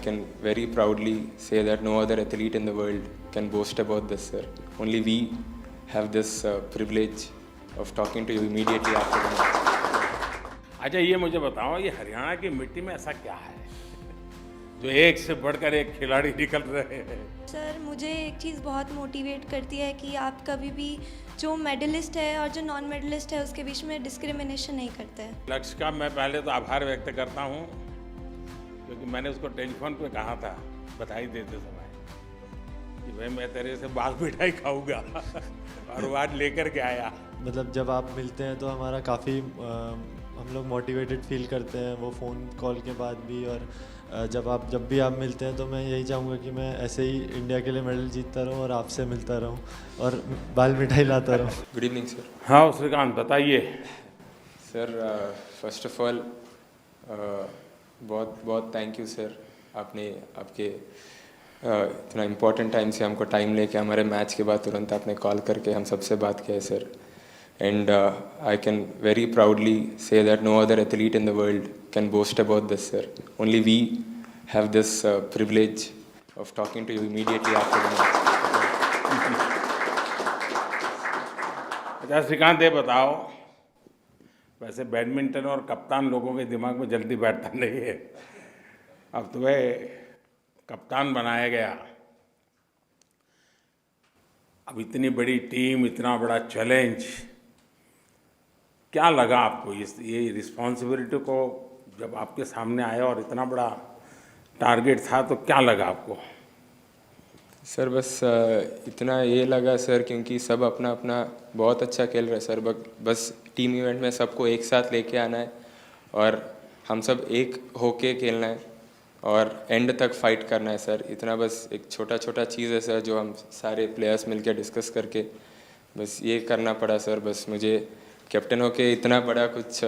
can very proudly say that no other athlete in the world can boast about this, sir. Only we have this privilege of talking to you immediately after the match. अच्छा, ये मुझे बताओ, ये हरियाणा की मिट्टी में ऐसा क्या है जो एक से बढ़कर एक खिलाड़ी निकल रहे हैं? सर, मुझे एक चीज़ बहुत मोटिवेट करती है कि आप कभी भी जो मेडलिस्ट है और जो नॉन मेडलिस्ट है उसके बीच में डिस्क्रिमिनेशन नहीं करते हैं। लक्ष्य का मैं पहले तो आभार व्यक्त करता हूँ, क्योंकि मैंने उसको टेलीफोन पे कहा था बधाई देते समय कि भाई मैं तेरे से बाल मिठाई खाऊंगा और वो आज लेकर के आया। मतलब जब आप मिलते हैं तो हमारा काफ़ी हम लोग मोटिवेटेड फील करते हैं, वो फ़ोन कॉल के बाद भी। और जब भी आप मिलते हैं तो मैं यही चाहूँगा कि मैं ऐसे ही इंडिया के लिए मेडल जीतता रहूँ और आपसे मिलता रहूँ और बाल मिठाई लाता रहूँ। Good evening sir. हाँ श्रीकांत, बताइए। सर, फर्स्ट ऑफ ऑल बहुत बहुत थैंक यू सर, आपने आपके इतना इम्पोर्टेंट टाइम से हमको टाइम लेके हमारे मैच के बाद तुरंत आपने कॉल करके हम सबसे बात किया है sir. And I can very proudly say that no other athlete in the world can boast about this sir. Only we have this privilege of talking to you immediately after the match. अच्छा श्रीकांत, ये बताओ, वैसे badminton और कप्तान लोगों के दिमाग में जल्दी बैठता नहीं है, अब तुम्हें कप्तान बनाया गया, अब इतनी बड़ी टीम, इतना बड़ा चैलेंज, क्या लगा आपको ये रिस्पॉन्सिबिलिटी को जब आपके सामने आया और इतना बड़ा टारगेट था, तो क्या लगा आपको? सर बस इतना ये लगा सर, क्योंकि सब अपना अपना बहुत अच्छा खेल रहे हैं सर। बस टीम इवेंट में सबको एक साथ लेके आना है और हम सब एक होके खेलना है और एंड तक फाइट करना है सर। इतना बस एक छोटा छोटा चीज़ है सर जो हम सारे प्लेयर्स मिलके डिस्कस करके बस ये करना पड़ा सर। बस मुझे कैप्टन होके इतना बड़ा कुछ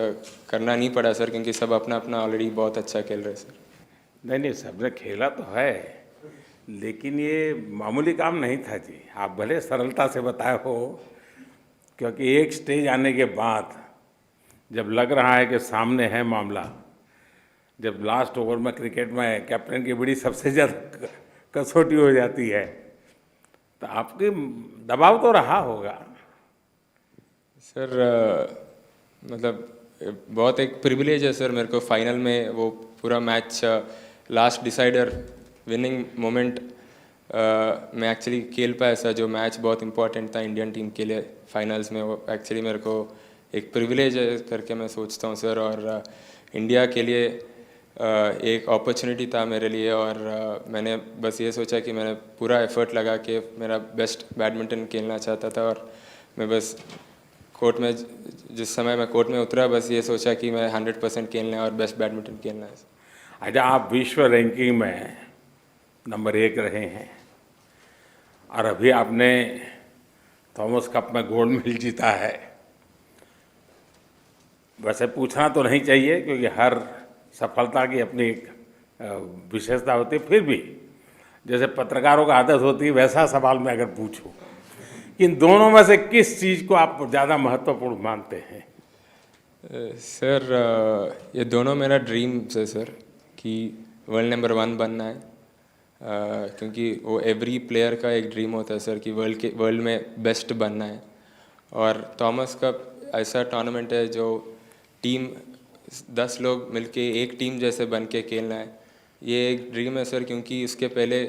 करना नहीं पड़ा सर, क्योंकि सब अपना अपना ऑलरेडी बहुत अच्छा खेल रहे हैं सर। नहीं, सबने खेला तो है, लेकिन ये मामूली काम नहीं था जी। आप भले सरलता से बताए हो, क्योंकि एक स्टेज आने के बाद जब लग रहा है कि सामने है मामला, जब लास्ट ओवर में क्रिकेट में कैप्टन की बड़ी सबसे ज़्यादा कसौटी हो जाती है, तो आपके दबाव तो रहा होगा सर। मतलब बहुत एक प्रिविलेज है सर मेरे को फाइनल में वो पूरा match last decider winning moment मैं एक्चुअली खेल पाया सर। जो मैच बहुत इंपॉर्टेंट था इंडियन टीम के लिए फाइनल्स में, वो एक्चुअली मेरे को एक प्रिविलेज है करके मैं सोचता हूँ सर। और इंडिया के लिए एक अपॉर्चुनिटी था मेरे लिए और मैंने बस ये सोचा कि मैंने पूरा एफर्ट लगा के मेरा बेस्ट बैडमिंटन खेलना चाहता था। और मैं बस कोर्ट में जिस समय मैं कोर्ट में उतरा, बस ये सोचा कि मैं 100% खेलना है और बेस्ट बैडमिंटन खेलना है। अच्छा, आप विश्व रैंकिंग में नंबर 1 रहे हैं और अभी आपने थॉमस कप में गोल्ड मेडल जीता है। वैसे पूछना तो नहीं चाहिए, क्योंकि हर सफलता की अपनी एक विशेषता होती है, फिर भी जैसे पत्रकारों का आदत होती है वैसा सवाल मैं अगर पूछूं, इन दोनों में से किस चीज़ को आप ज़्यादा महत्वपूर्ण मानते हैं? सर ये दोनों मेरा ड्रीम्स है सर, कि वर्ल्ड नंबर 1 बनना है। क्योंकि वो एवरी प्लेयर का एक ड्रीम होता है सर कि वर्ल्ड में बेस्ट बनना है। और थॉमस कप ऐसा टूर्नामेंट है जो टीम 10 लोग मिलके एक टीम जैसे बन के खेलना है, ये एक ड्रीम है सर। क्योंकि उसके पहले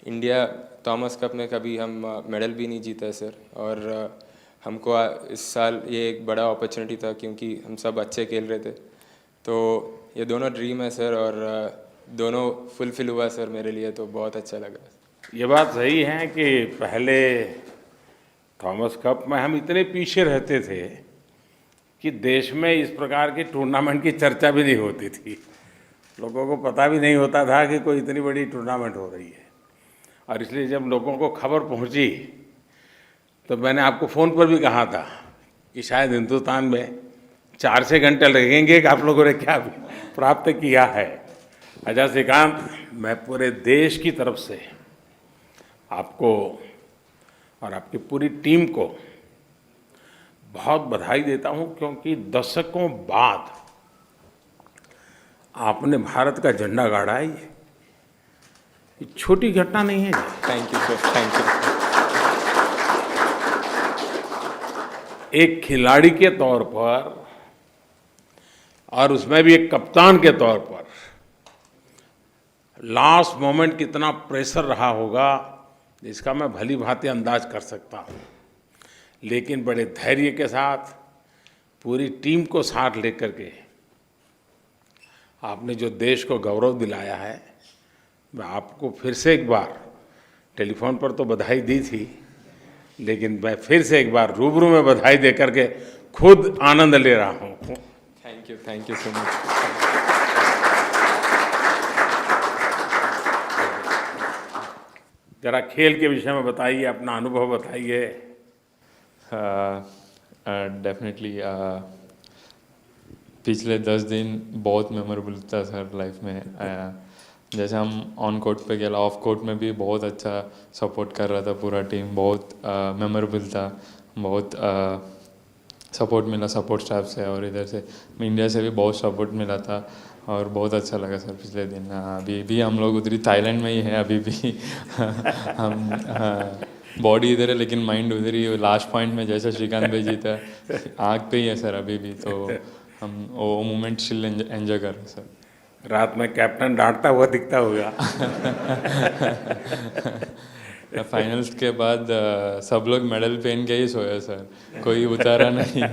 इंडिया थॉमस कप में कभी हम मेडल भी नहीं जीता है सर। और हमको इस साल ये एक बड़ा अपॉर्चुनिटी था, क्योंकि हम सब अच्छे खेल रहे थे। तो ये दोनों ड्रीम है सर और दोनों फुलफिल हुआ सर मेरे लिए, तो बहुत अच्छा लगा। ये बात सही है कि पहले थॉमस कप में हम इतने पीछे रहते थे कि देश में इस प्रकार के टूर्नामेंट की चर्चा भी नहीं होती थी। लोगों को पता भी नहीं होता था कि कोई इतनी बड़ी टूर्नामेंट हो रही है। और इसलिए जब लोगों को खबर पहुंची तो मैंने आपको फ़ोन पर भी कहा था कि शायद हिंदुस्तान में 4 से घंटे लगेंगे कि आप लोगों ने क्या प्राप्त किया है। अच्छा श्रीकांत, मैं पूरे देश की तरफ से आपको और आपकी पूरी टीम को बहुत बधाई देता हूं, क्योंकि दशकों बाद आपने भारत का झंडा गाड़ा है ये छोटी घटना नहीं है। Thank you sir, thank you. एक खिलाड़ी के तौर पर और उसमें भी एक कप्तान के तौर पर लास्ट मोमेंट कितना प्रेशर रहा होगा इसका मैं भली भांति अंदाज कर सकता हूँ, लेकिन बड़े धैर्य के साथ पूरी टीम को साथ लेकर के आपने जो देश को गौरव दिलाया है, मैं आपको फिर से एक बार टेलीफोन पर तो बधाई दी थी, लेकिन मैं फिर से एक बार रूबरू में बधाई दे करके खुद आनंद ले रहा हूँ। Thank you so much. जरा खेल के विषय में बताइए, अपना अनुभव बताइए। डेफिनेटली पिछले 10 दिन बहुत मेमोरेबल था सर लाइफ में। जैसे हम ऑन कोर्ट पे गया, ऑफ कोर्ट में भी बहुत अच्छा सपोर्ट कर रहा था पूरा टीम, बहुत मेमोरेबल था, बहुत सपोर्ट मिला सपोर्ट स्टाफ से और इधर से इंडिया से भी बहुत सपोर्ट मिला था और बहुत अच्छा लगा सर पिछले दिन। अभी भी हम लोग उधर थाईलैंड में ही हैं अभी भी हम बॉडी इधर है लेकिन माइंड उधर ही। लास्ट पॉइंट में जैसे श्रीकांत भाई जीता, आग पे ही है सर अभी भी, तो हम वो मोमेंट स्टिल एंजॉय कर रहे हैं सर। रात में कैप्टन डांटता हुआ दिखता होगा। फाइनल्स के बाद सब लोग मेडल पहन के ही सोए सर, कोई उतारा नहीं।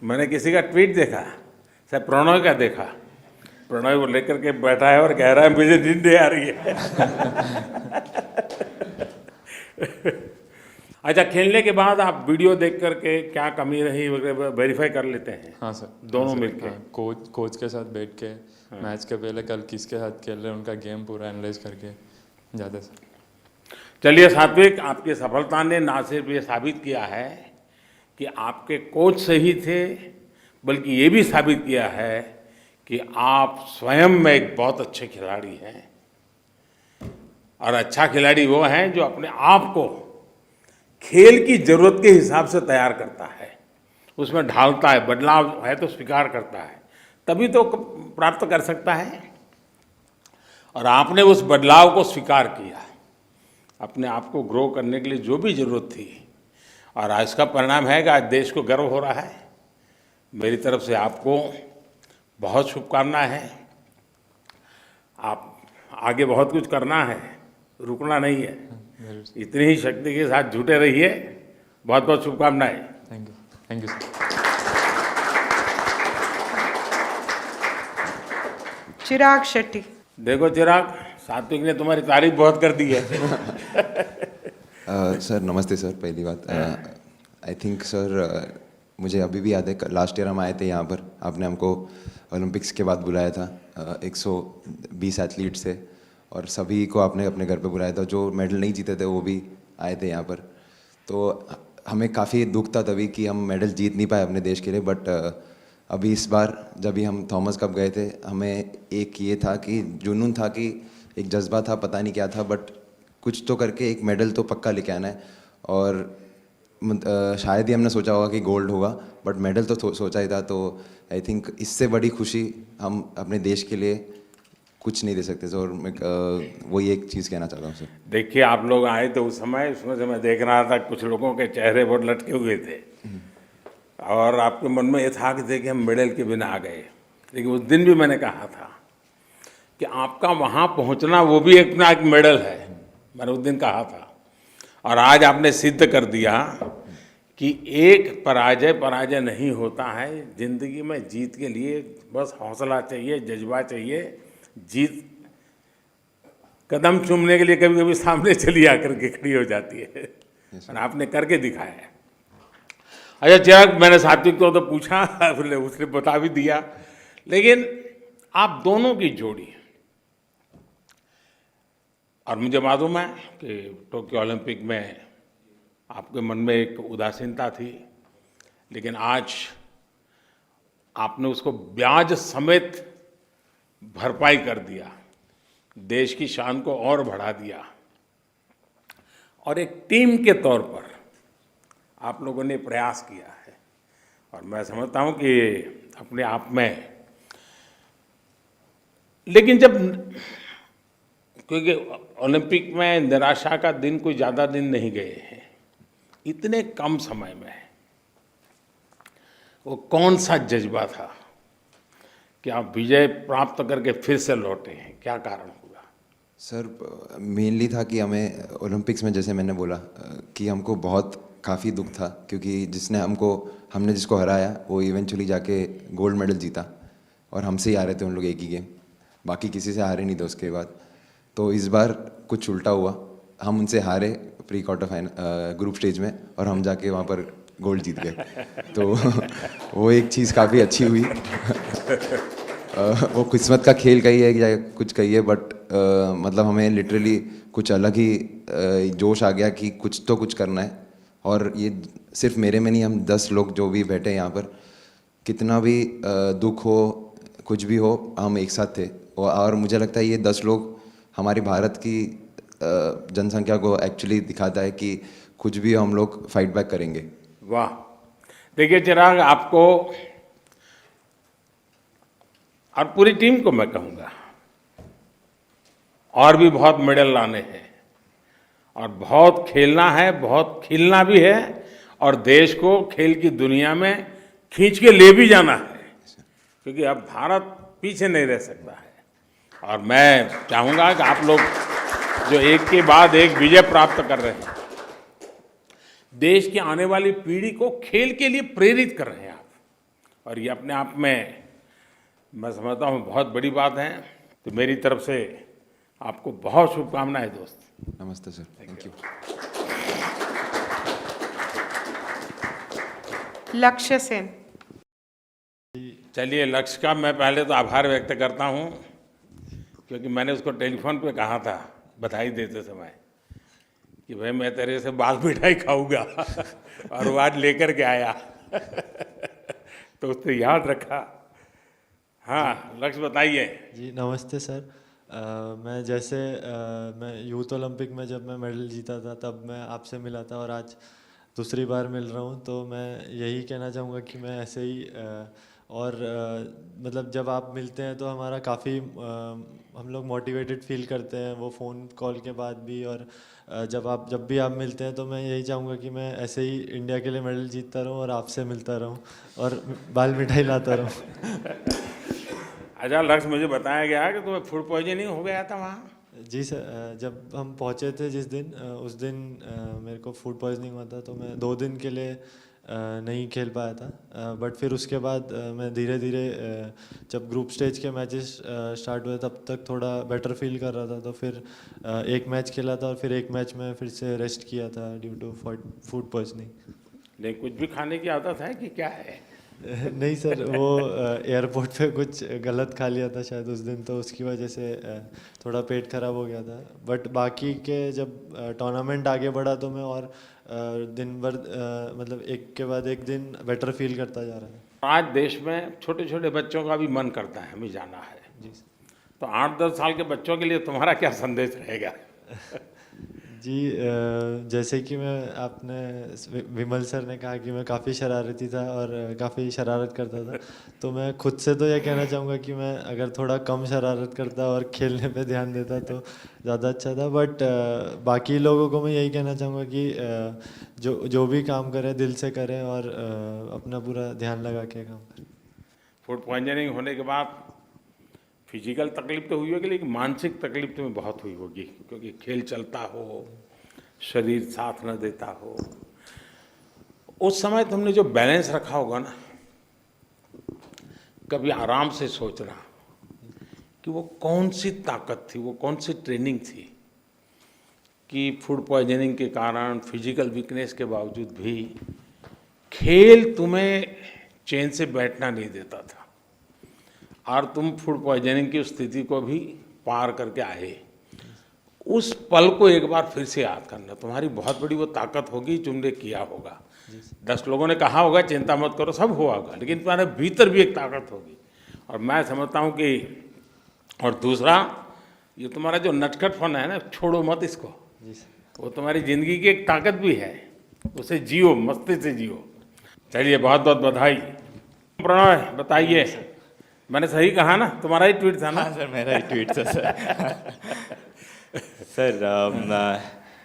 मैंने किसी का ट्वीट देखा, सर प्रणय का देखा, प्रणय को लेकर के बैठा है और कह रहा है मुझे नींद नहीं आ रही है। अच्छा, खेलने के बाद आप वीडियो देख करके क्या कमी रही वेरीफाई कर लेते हैं? हाँ सर, दोनों मिलके। हाँ, कोच के साथ बैठ के मैच के पहले कल किसके साथ खेल रहे हैं उनका गेम पूरा एनालाइज करके जाते सर। चलिए सात्विक, आपकी सफलता ने ना सिर्फ ये साबित किया है कि आपके कोच सही थे, बल्कि ये भी साबित किया है कि आप स्वयं में एक बहुत अच्छे खिलाड़ी हैं। और अच्छा खिलाड़ी वो हैं जो अपने आप को खेल की जरूरत के हिसाब से तैयार करता है, उसमें ढालता है, बदलाव है तो स्वीकार करता है, तभी तो प्राप्त कर सकता है। और आपने उस बदलाव को स्वीकार किया, अपने आप को ग्रो करने के लिए जो भी जरूरत थी, और आज इसका परिणाम है कि आज देश को गर्व हो रहा है। मेरी तरफ से आपको बहुत शुभकामनाएं हैं। आप आगे बहुत कुछ करना है, रुकना नहीं है, इतनी ही शक्ति के साथ जुटे रहिए। बहुत बहुत शुभकामनाएं। Thank you sir. Chirag Shetty. देखो चिराग, सात्विक ने तुम्हारी तारीफ बहुत कर दी है। सर नमस्ते सर। पहली बात आई थिंक सर मुझे अभी भी याद है लास्ट ईयर हम आए थे यहाँ पर, आपने हमको ओलंपिक्स के बाद बुलाया था 120 एथलीट्स थे और सभी को आपने अपने घर पे बुलाया था। जो मेडल नहीं जीते थे वो भी आए थे यहाँ पर, तो हमें काफ़ी दुख था तभी कि हम मेडल जीत नहीं पाए अपने देश के लिए। बट अभी इस बार जब भी हम थॉमस कप गए थे, हमें एक ये था कि जुनून था, कि एक जज्बा था, पता नहीं क्या था, बट कुछ तो करके एक मेडल तो पक्का लेके आना है। और शायद ही हमने सोचा होगा कि गोल्ड होगा, बट मेडल तो सोचा ही था। तो आई थिंक इससे बड़ी खुशी हम अपने देश के लिए कुछ नहीं दे सकते सर। और मैं वही एक चीज़ कहना चाहता हूँ सर। देखिए, आप लोग आए थे उस समय, उसमें से मैं देख रहा था कुछ लोगों के चेहरे बहुत लटके हुए थे और आपके मन में ये था कि देखिए हम मेडल के बिना आ गए। लेकिन उस दिन भी मैंने कहा था कि आपका वहाँ पहुँचना वो भी एक ना एक मेडल है, मैंने उस दिन कहा था। और आज आपने सिद्ध कर दिया कि एक पराजय नहीं होता है जिंदगी में। जीत के लिए बस हौसला चाहिए, जज्बा चाहिए। जीत कदम चूमने के लिए कभी कभी सामने चली आकर के खड़ी हो जाती है, और आपने करके दिखाया है। अच्छा चिराग, मैंने सात्विक को तो पूछा, उसने बता भी दिया, लेकिन आप दोनों की जोड़ी, और मुझे मालूम है कि टोक्यो ओलंपिक में आपके मन में एक उदासीनता थी, लेकिन आज आपने उसको ब्याज समेत भरपाई कर दिया, देश की शान को और बढ़ा दिया। और एक टीम के तौर पर आप लोगों ने प्रयास किया है, और मैं समझता हूं कि अपने आप में, लेकिन जब क्योंकि ओलंपिक में निराशा का दिन कोई ज़्यादा दिन नहीं गए हैं, इतने कम समय में वो कौन सा जज्बा था कि आप विजय प्राप्त करके फिर से लौटे हैं, क्या कारण हुआ? सर मेनली था कि हमें ओलंपिक्स में, जैसे मैंने बोला कि हमको बहुत काफ़ी दुख था, क्योंकि हमने जिसको हराया वो इवेंचुअली जाके गोल्ड मेडल जीता और हमसे ही हारे थे उन लोग एक ही गेम, बाकी किसी से हारे नहीं थे उसके बाद। तो इस बार कुछ उल्टा हुआ, हम उनसे हारे pre quarter final group stage में और हम जाके वहाँ पर गोल्ड जीत गए। तो वो एक चीज़ काफ़ी अच्छी हुई। वो किस्मत का खेल कही है या कुछ कही है, बट मतलब हमें लिटरली कुछ अलग ही जोश आ गया कि कुछ तो कुछ करना है। और ये सिर्फ मेरे में नहीं, हम 10 लोग जो भी बैठे हैं यहाँ पर, कितना भी दुख हो कुछ भी हो, हम एक साथ थे। और मुझे लगता है ये 10 लोग हमारी भारत की जनसंख्या को एक्चुअली दिखाता है कि कुछ भी हो हम लोग फाइट बैक करेंगे। वाह! देखिए चिराग, आपको और पूरी टीम को मैं कहूँगा और भी बहुत मेडल लाने हैं और बहुत खेलना है, बहुत खिलना भी है और देश को खेल की दुनिया में खींच के ले भी जाना है, क्योंकि अब भारत पीछे नहीं रह सकता है। और मैं चाहूँगा कि आप लोग जो एक के बाद एक विजय प्राप्त कर रहे हैं, देश की आने वाली पीढ़ी को खेल के लिए प्रेरित कर रहे हैं आप, और ये अपने आप में मैं समझता हूँ बहुत बड़ी बात है। तो मेरी तरफ से आपको बहुत शुभकामनाएं दोस्त। नमस्ते सर, थैंक यू। लक्ष्य सेन। चलिए, लक्ष्य का मैं पहले तो आभार व्यक्त करता हूँ, क्योंकि मैंने उसको टेलीफोन पे कहा था बधाई देते समय कि भाई मैं तेरे से बाल मिठाई खाऊंगा और वो आज लेकर के आया तो उसने याद रखा। हाँ लक्ष्य, बताइए। जी नमस्ते सर। मैं यूथ ओलंपिक में जब मैं मेडल जीता था तब मैं आपसे मिला था और आज दूसरी बार मिल रहा हूँ, तो मैं यही कहना चाहूँगा कि मैं ऐसे ही मतलब जब आप मिलते हैं तो हमारा काफ़ी हम लोग मोटिवेटेड फील करते हैं वो फ़ोन कॉल के बाद भी। और जब भी आप मिलते हैं तो मैं यही चाहूँगा कि मैं ऐसे ही इंडिया के लिए मेडल जीतता रहूँ और आपसे मिलता रहूँ और बाल मिठाई लाता रहूँ। अच्छा लक्ष्य, मुझे बताया गया कि तुम्हें फूड पॉइजनिंग हो गया था वहाँ। जी सर, जब हम पहुँचे थे जिस दिन उस दिन मेरे को फूड पॉइजनिंग हुआ था, तो मैं 2 दिन के लिए नहीं खेल पाया था। बट फिर उसके बाद मैं धीरे धीरे जब ग्रुप स्टेज के मैचेस स्टार्ट हुए तब तक थोड़ा बेटर फील कर रहा था, तो फिर एक मैच खेला था और फिर एक मैच में फिर से रेस्ट किया था ड्यू टू फूड पॉइजनिंग। नहीं, कुछ भी खाने की आदत है कि क्या है? नहीं सर, वो एयरपोर्ट पे कुछ गलत खा लिया था शायद उस दिन, तो उसकी वजह से थोड़ा पेट खराब हो गया था। बट बाकी के जब टूर्नामेंट आगे बढ़ा तो मैं और दिन भर मतलब एक के बाद एक दिन बेटर फील करता जा रहा था। आज देश में छोटे छोटे बच्चों का भी मन करता है हमें जाना है जी तो 8-10 साल के बच्चों के लिए तुम्हारा क्या संदेश रहेगा? जी, जैसे कि आपने विमल सर ने कहा कि मैं काफ़ी शरारती था और काफ़ी शरारत करता था, तो मैं खुद से तो यह कहना चाहूँगा कि मैं अगर थोड़ा कम शरारत करता और खेलने पे ध्यान देता तो ज़्यादा अच्छा था। बट बाकी लोगों को मैं यही कहना चाहूँगा कि जो भी काम करें दिल से करें और अपना पूरा ध्यान लगा के काम करें। फूड पॉइजनिंग होने के बाद फिजिकल तकलीफ तो हुई होगी, लेकिन मानसिक तकलीफ तुम्हें बहुत हुई होगी, क्योंकि खेल चलता हो, शरीर साथ न देता हो। उस समय तुमने जो बैलेंस रखा होगा ना, कभी आराम से सोचना कि वो कौन सी ताकत थी, वो कौन सी ट्रेनिंग थी कि फूड पॉइजनिंग के कारण, फिजिकल वीकनेस के बावजूद भी खेल तुम्हें चैन से बैठना नहीं देता था और तुम फूड पॉइजनिंग की स्थिति को भी पार करके आए। उस पल को एक बार फिर से याद करना, तुम्हारी बहुत बड़ी वो ताकत होगी, तुमने किया होगा। 10 लोगों ने कहा होगा चिंता मत करो, सब हुआ होगा, लेकिन तुम्हारे भीतर भी एक ताकत होगी। और मैं समझता हूँ कि, और दूसरा ये तुम्हारा जो नटखटपन है ना, छोड़ो मत इसको, वो तुम्हारी ज़िंदगी की एक ताकत भी है, उसे जियो, मस्ती से जियो। चलिए, बहुत बहुत बधाई। प्रणय, बताइए, मैंने सही कहा ना? तुम्हारा ही ट्वीट था ना? हाँ सर, मेरा ही ट्वीट था sir. Sir,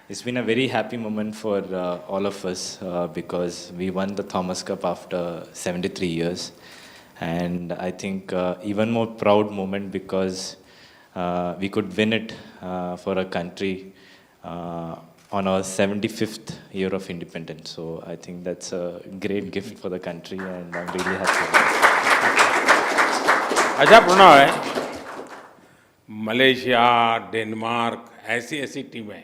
it's been a very happy moment for all of us because we won the Thomas Cup after 73 years. And I think even more proud moment because we could win it for a country on our 75th year of independence. So I think that's a great gift for the country and I'm really happy. अच्छा Pranav, Malaysia, Denmark ऐसी ऐसी टीमें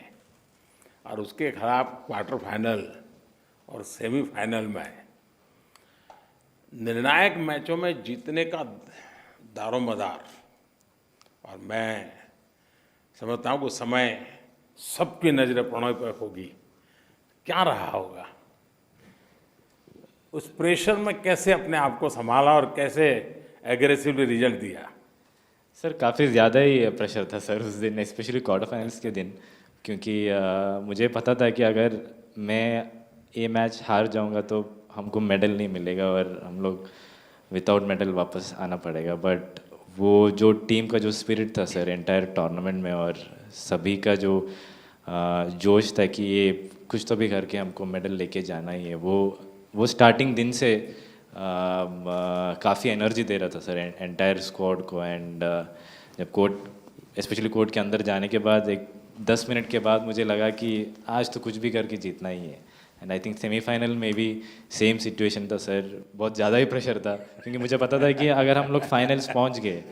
और उसके खिलाफ quarter final और semifinal में निर्णायक मैचों में जीतने का दारोमदार, और मैं समझता हूँ कि समय सबकी नज़र प्रणव पर होगी, क्या रहा होगा? उस प्रेशर में कैसे अपने आप को संभाला और कैसे एग्रेसिवली रिजल्ट दिया? सर काफ़ी ज़्यादा ही प्रेशर था सर उस दिन, स्पेशली क्वार्टर फाइनल्स के दिन, क्योंकि मुझे पता था कि अगर मैं ये मैच हार जाऊंगा तो हमको मेडल नहीं मिलेगा और हम लोग विदाउट मेडल वापस आना पड़ेगा। बट वो जो टीम का जो स्पिरिट था सर एंटायर टूर्नामेंट में और सभी का जो जोश था कि ये कुछ तो भी करके हमको मेडल लेके जाना ही है, वो स्टार्टिंग दिन से काफ़ी एनर्जी दे रहा था सर एंटायर स्क्वाड को। एंड जब कोर्ट स्पेशली कोर्ट के अंदर जाने के बाद एक 10 मिनट के बाद मुझे लगा कि आज तो कुछ भी करके जीतना ही है। एंड आई थिंक सेमीफाइनल में भी सेम सिचुएशन था सर, बहुत ज़्यादा ही प्रेशर था क्योंकि मुझे पता था कि अगर हम लोग फाइनल्स पहुंच गए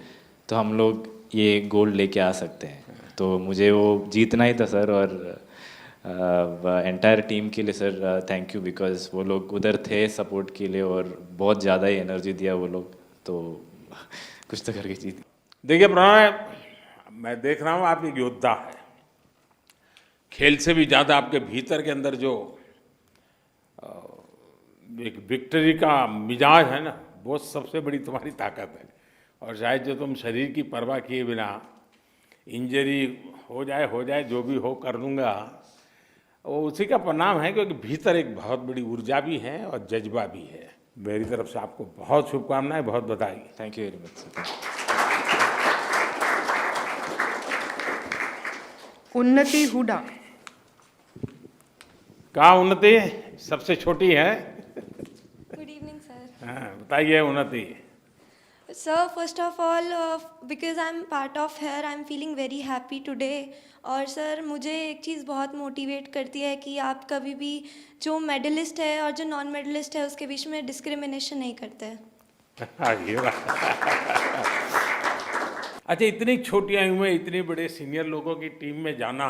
तो हम लोग ये गोल्ड लेके आ सकते हैं, तो मुझे वो जीतना ही था सर। और एंटायर टीम के लिए सर थैंक यू, बिकॉज वो लोग उधर थे सपोर्ट के लिए और बहुत ज़्यादा ही एनर्जी दिया वो लोग, तो कुछ तो करके जीत। देखिए प्रणय, मैं देख रहा हूँ आप एक योद्धा है, खेल से भी ज़्यादा आपके भीतर के अंदर जो एक विक्ट्री का मिजाज है ना, वो सबसे बड़ी तुम्हारी ताकत है। और शायद जो तुम शरीर की परवाह किए बिना इंजरी हो जाए जो भी हो कर लूँगा, वो उसी का परिणाम है, क्योंकि भीतर एक बहुत बड़ी ऊर्जा भी है और जज्बा भी है। मेरी तरफ से आपको बहुत शुभकामनाएं, बहुत बधाई। Thank you very much sir. उन्नति हुडा। कहाँ उन्नति सबसे छोटी है? Good evening sir. हाँ, बताइए उन्नति। Sir, first of all, because I'm part of here, I'm feeling very happy today. और सर मुझे एक चीज़ बहुत मोटिवेट करती है कि आप कभी भी जो मेडलिस्ट है और जो नॉन मेडलिस्ट है उसके बीच में डिस्क्रिमिनेशन नहीं करते हैं। अच्छा, इतनी छोटी आयु में इतनी बड़े सीनियर लोगों की टीम में जाना,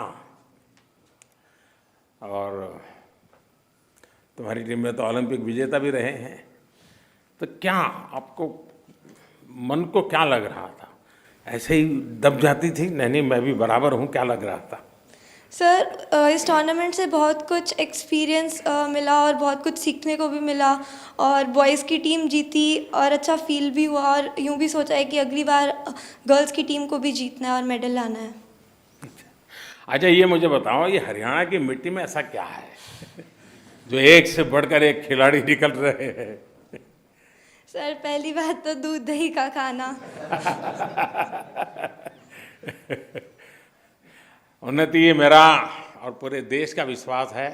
और तुम्हारी टीम में तो ओलंपिक विजेता भी रहे हैं, तो क्या आपको मन को क्या लग रहा था? ऐसे ही दब जाती थी, नहीं मैं भी बराबर हूँ, क्या लग रहा था? सर इस टूर्नामेंट से बहुत कुछ एक्सपीरियंस मिला और बहुत कुछ सीखने को भी मिला, और बॉयज़ की टीम जीती और अच्छा फील भी हुआ, और यूँ भी सोचा है कि अगली बार गर्ल्स की टीम को भी जीतना है और मेडल लाना है। अच्छा, ये मुझे बताओ, ये हरियाणा की मिट्टी में ऐसा क्या है जो एक से बढ़कर एक खिलाड़ी निकल रहे हैं? सर पहली बात तो दूध दही का खाना। उन्नति, ये मेरा और पूरे देश का विश्वास है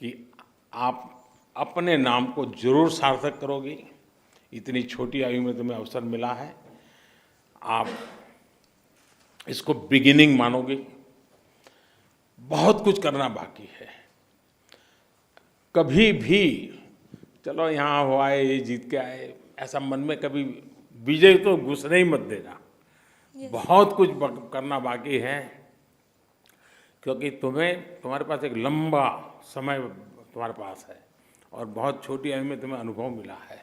कि आप अपने नाम को जरूर सार्थक करोगी। इतनी छोटी आयु में तुम्हें अवसर मिला है, आप इसको बिगिनिंग मानोगी। बहुत कुछ करना बाकी है। कभी भी चलो यहाँ हो आए, ये जीत के आए, ऐसा मन में कभी विजय तो घुसने ही मत देना। बहुत कुछ करना बाकी है, क्योंकि तुम्हारे पास एक लंबा समय तुम्हारे पास है और बहुत छोटी आयु में तुम्हें अनुभव मिला है,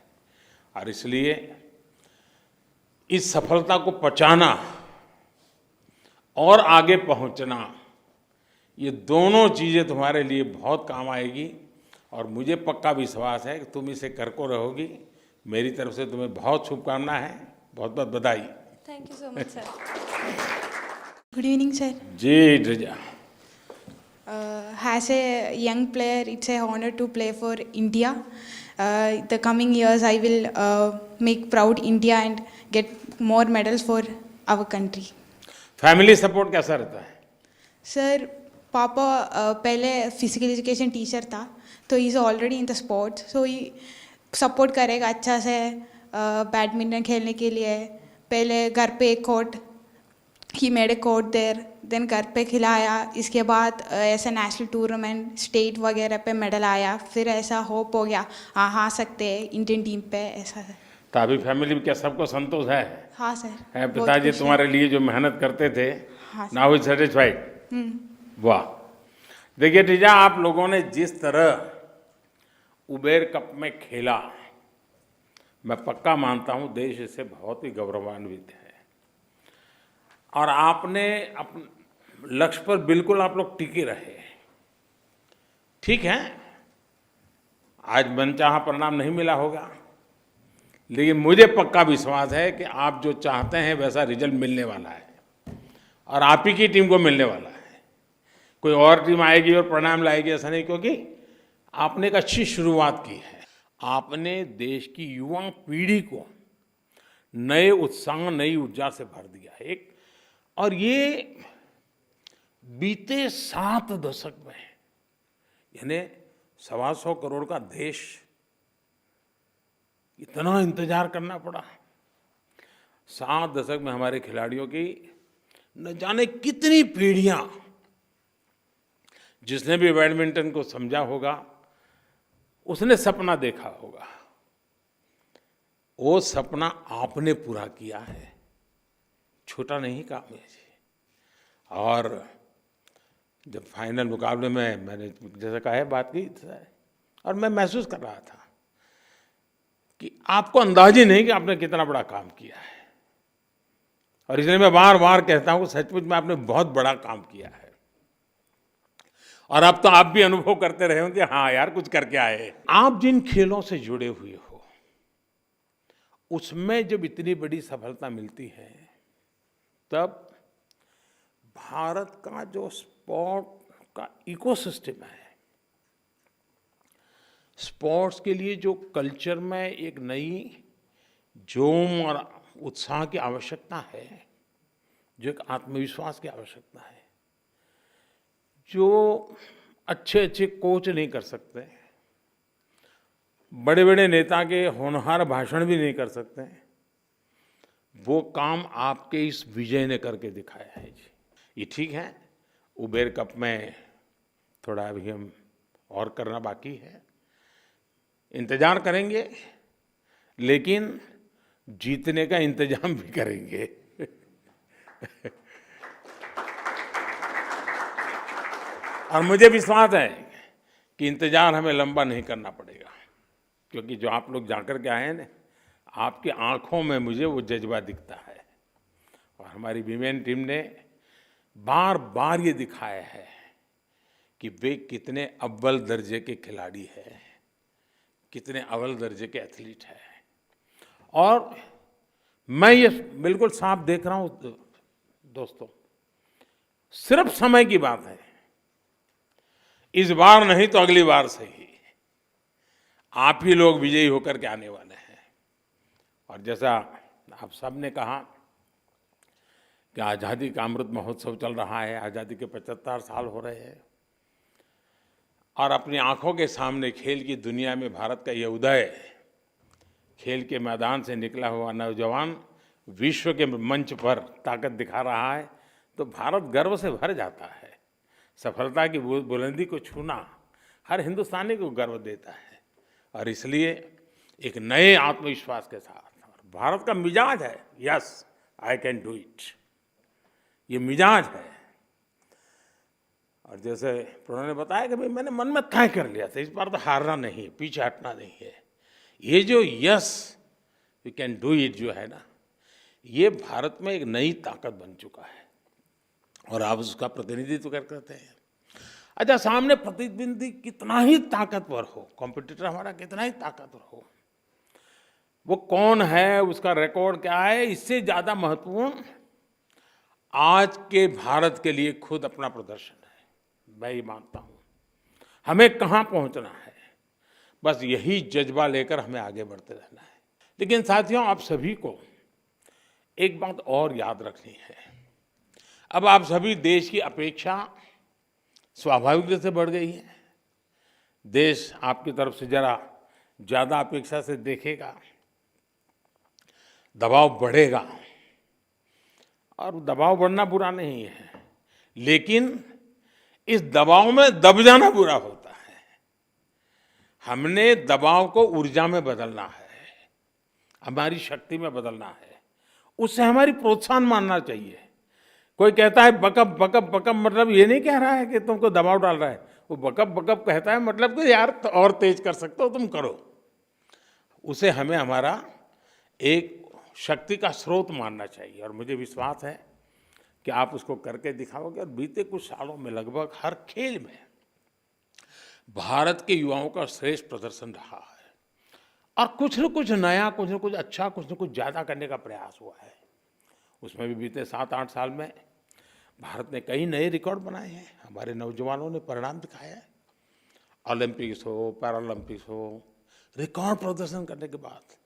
और इसलिए इस सफलता को पचाना और आगे पहुंचना, ये दोनों चीज़ें तुम्हारे लिए बहुत काम आएगी, और मुझे पक्का विश्वास है कि तुम इसे करको रहोगी। मेरी तरफ से तुम्हें बहुत शुभकामनाएं हैं, बहुत बहुत बधाई। Thank you so much sir. Good evening, sir. जी Drija. As a young player, it's an honor to play for India. The coming years, I will make proud India and get more medals for our country. Family support कैसा रहता है? Sir पापा पहले physical education teacher था, तो he is already in the sports, so he support करेगा अच्छा से बैडमिंटन खेलने के लिए। पहले घर पे एक court, he made a court there, then घर पे खिलाया। इसके बाद ऐसा नेशनल टूर्नामेंट स्टेट वगैरह पे मेडल आया, फिर ऐसा होप हो गया हाँ आ सकते हैं इंडियन टीम पे, ऐसा है। तो अभी फैमिली में क्या सबको संतोष है? हाँ सर, है बहुत पिताजी खुशी है। तुम्हारे लिए जो मेहनत करते थे, हाँ सर। Now is satisfied? वाह। देखिए टीजा, आप लोगों ने जिस तरह उबेर कप में खेला, मैं पक्का मानता हूं देश इससे बहुत ही गौरवान्वित है। और आपने अपने लक्ष्य पर बिल्कुल आप लोग टिके रहे। ठीक है, आज मनचाहा परिणाम नहीं मिला होगा, लेकिन मुझे पक्का विश्वास है कि आप जो चाहते हैं वैसा रिजल्ट मिलने वाला है, और आप ही की टीम को मिलने वाला है। कोई और टीम आएगी और परिणाम लाएगी ऐसा नहीं, क्योंकि आपने एक अच्छी शुरुआत की है। आपने देश की युवा पीढ़ी को नए उत्साह, नई ऊर्जा से भर दिया है। और ये बीते 7 दशक में, यानी 125 करोड़ का देश, इतना इंतजार करना पड़ा। 7 दशक में हमारे खिलाड़ियों की न जाने कितनी पीढ़ियां, जिसने भी बैडमिंटन को समझा होगा उसने सपना देखा होगा, वो सपना आपने पूरा किया है। छोटा नहीं काम है जी। और जब फाइनल मुकाबले में मैंने जैसा कहा है बात की, और मैं महसूस कर रहा था कि आपको अंदाज ही नहीं कि आपने कितना बड़ा काम किया है। और इसलिए मैं बार बार कहता हूं सचमुच में आपने बहुत बड़ा काम किया है। और अब तो आप भी अनुभव करते रहे होंगे, हाँ यार कुछ करके आए। आप जिन खेलों से जुड़े हुए हो, उसमें जब इतनी बड़ी सफलता मिलती है, तब भारत का जो स्पोर्ट का इकोसिस्टम है, स्पोर्ट्स के लिए जो कल्चर में एक नई जोम और उत्साह की आवश्यकता है, जो एक आत्मविश्वास की आवश्यकता है, जो अच्छे अच्छे कोच नहीं कर सकते, बड़े बड़े नेता के होनहार भाषण भी नहीं कर सकते, वो काम आपके इस विजय ने करके दिखाया है जी। ये ठीक है, उबेर कप में थोड़ा अभी हम और करना बाकी है, इंतजार करेंगे, लेकिन जीतने का इंतजाम भी करेंगे। और मुझे विश्वास है कि इंतजार हमें लंबा नहीं करना पड़ेगा, क्योंकि जो आप लोग जाकर के आए हैं ना, आपकी आंखों में मुझे वो जज्बा दिखता है। और हमारी वीमेन टीम ने बार बार ये दिखाया है कि वे कितने अव्वल दर्जे के खिलाड़ी हैं, कितने अव्वल दर्जे के एथलीट हैं। और मैं ये बिल्कुल साफ देख रहा हूँ दोस्तों, सिर्फ समय की बात है। इस बार नहीं तो अगली बार से ही आप ही लोग विजयी होकर के आने वाले हैं। और जैसा आप सब ने कहा कि आज़ादी का अमृत महोत्सव चल रहा है, आज़ादी के 75 साल हो रहे हैं, और अपनी आंखों के सामने खेल की दुनिया में भारत का ये उदय, खेल के मैदान से निकला हुआ नौजवान विश्व के मंच पर ताकत दिखा रहा है, तो भारत गर्व से भर जाता है। सफलता की बुलंदी को छूना हर हिंदुस्तानी को गर्व देता है। और इसलिए एक नए आत्मविश्वास के साथ, भारत का मिजाज है, yes I can do it, ये मिजाज है। और जैसे प्रणव ने बताया कि भाई मैंने मन में तय कर लिया था, इस बार तो हारना नहीं, पीछे हटना नहीं है। ये जो yes you can do it जो है ना, ये भारत में एक नई ताकत बन चुका है, और आप उसका प्रतिनिधित्व करते हैं। अच्छा, सामने प्रतिद्वंदी कितना ही ताकतवर हो, कॉम्पिटिटर हमारा कितना ही ताकतवर हो, वो कौन है, उसका रिकॉर्ड क्या है, इससे ज़्यादा महत्वपूर्ण आज के भारत के लिए खुद अपना प्रदर्शन है। मैं ये मानता हूँ हमें कहाँ पहुँचना है, बस यही जज्बा लेकर हमें आगे बढ़ते रहना है। लेकिन साथियों, आप सभी को एक बात और याद रखनी है, अब आप सभी देश की अपेक्षा स्वाभाविक रूप से बढ़ गई है। देश आपकी तरफ से जरा ज़्यादा अपेक्षा से देखेगा, दबाव बढ़ेगा, और दबाव बढ़ना बुरा नहीं है, लेकिन इस दबाव में दब जाना बुरा होता है। हमने दबाव को ऊर्जा में बदलना है, हमारी शक्ति में बदलना है, उससे हमारी प्रोत्साहन मानना चाहिए। कोई कहता है बकअप बकअप बकअप, मतलब ये नहीं कह रहा है कि तुमको दबाव डाल रहा है, वो बकअप बकअप कहता है मतलब कि यार तो और तेज कर सकते हो तुम करो। उसे हमें हमारा एक शक्ति का स्रोत मानना चाहिए, और मुझे विश्वास है कि आप उसको करके दिखाओगे। और बीते कुछ सालों में लगभग हर खेल में भारत के युवाओं का श्रेष्ठ प्रदर्शन रहा है, और कुछ न कुछ नया, कुछ न कुछ अच्छा, कुछ न कुछ ज़्यादा करने का प्रयास हुआ है। उसमें भी बीते 7-8 साल में भारत ने कई नए रिकॉर्ड बनाए हैं, हमारे नौजवानों ने परिणाम दिखाया है। ओलंपिक्स हो, पैरालंपिक्स हो, रिकॉर्ड प्रदर्शन करने के बाद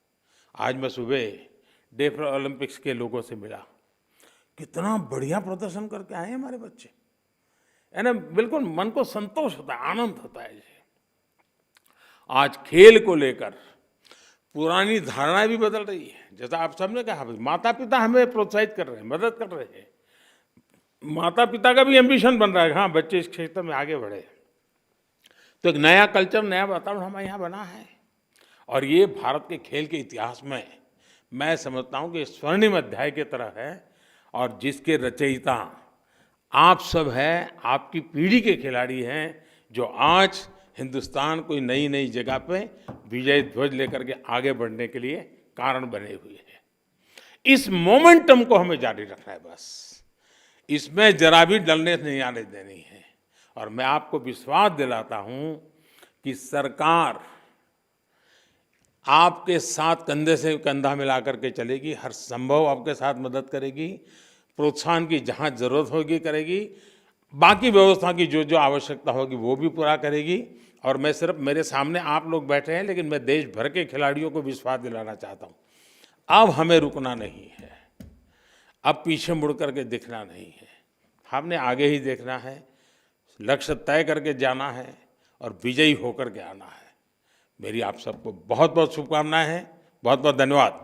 आज मैं सुबह डेफ ओलंपिक्स के लोगों से मिला, कितना बढ़िया प्रदर्शन करके आए हैं हमारे बच्चे, है ना। बिल्कुल मन को संतोष होता है, आनंद होता है। आज खेल को लेकर पुरानी धारणाएं भी बदल रही है। जैसा आप सबने कहा, माता पिता हमें प्रोत्साहित कर रहे हैं, मदद कर रहे हैं। माता पिता का भी एम्बिशन बन रहा है, हाँ बच्चे इस क्षेत्र में आगे बढ़े। तो एक नया कल्चर, नया वातावरण हमारे यहाँ बना है, और ये भारत के खेल के इतिहास में मैं समझता हूँ कि स्वर्णिम अध्याय की तरह है, और जिसके रचयिता आप सब हैं, आपकी पीढ़ी के खिलाड़ी हैं, जो आज हिंदुस्तान को नई नई जगह पे विजय ध्वज लेकर के आगे बढ़ने के लिए कारण बने हुए हैं। इस मोमेंटम को हमें जारी रखना है, बस इसमें जरा भी डलने नहीं आने देनी है। और मैं आपको विश्वास दिलाता हूं कि सरकार आपके साथ कंधे से कंधा मिला करके चलेगी, हर संभव आपके साथ मदद करेगी, प्रोत्साहन की जहां जरूरत होगी करेगी, बाकी व्यवस्था की जो जो आवश्यकता होगी वो भी पूरा करेगी। और मैं सिर्फ, मेरे सामने आप लोग बैठे हैं, लेकिन मैं देश भर के खिलाड़ियों को विश्वास दिलाना चाहता हूँ, अब हमें रुकना नहीं है, अब पीछे मुड़ करके दिखना नहीं है, हमने आगे ही देखना है, लक्ष्य तय करके जाना है और विजयी होकर के आना है। मेरी आप सबको बहुत बहुत शुभकामनाएं हैं, बहुत बहुत धन्यवाद।